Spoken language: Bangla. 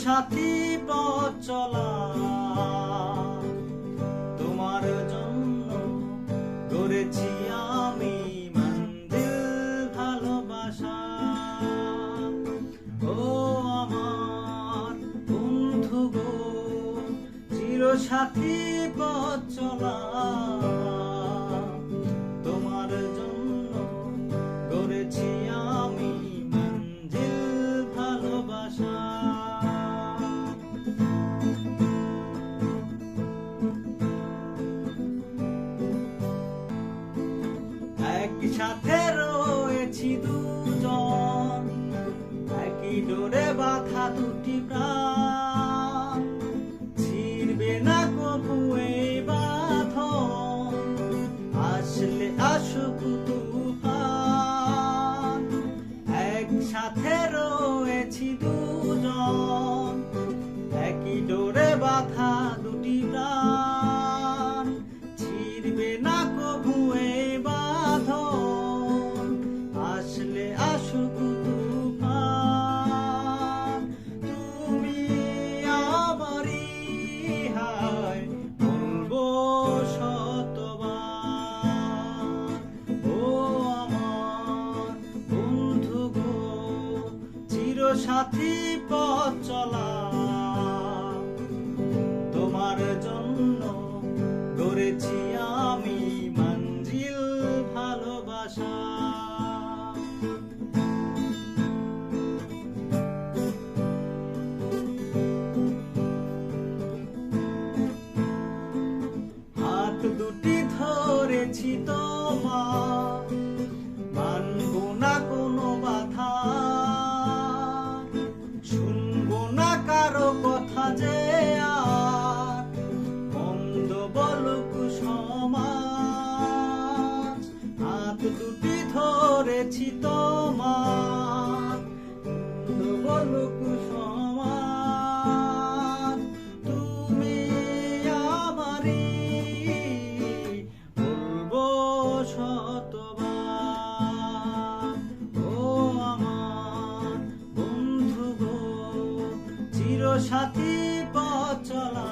সাথী পথ চলা তোমার জন্য গড়েছি আমি মঞ্জিল ভালোবাসা। ও আমার বন্ধু গো, চির সাথী পথ চলা তোমার জন্য গড়েছি আমি মঞ্জিল ভালোবাসা। একসাথে রয়েছি দুজন, একই ডোরে বাঁধা দুটি প্রাণ, ছিড়বে না কবু এই বাঁধন, আসলে আসুক তুফান। একসাথে রয়েছি দুজন, একই ডোরে বাঁধা দুটি প্রাণ, ছিড়বে না কবু এই বাঁধন, আসলে আসুক তুফান। তুমি আমারই হায় বলবো শতবার। ও আমার বন্ধু গো, চির সাথী পথ চলা তোমার জন্য গড়েছি আমি মঞ্জিল ভালোবাসা। হাত দুটি ধরেছি তোমার, মানবো না কোনো বাধা, শুনবো না কারো কথা যে আর মন্দ বলুক সমাজ। হাত দুটি ধরেছি তোমার, মন্দ বলুক সমাজ, তুমি আমারই বলবো শতবার। ও আমার বন্ধু গো, চির সাথী পথ চলা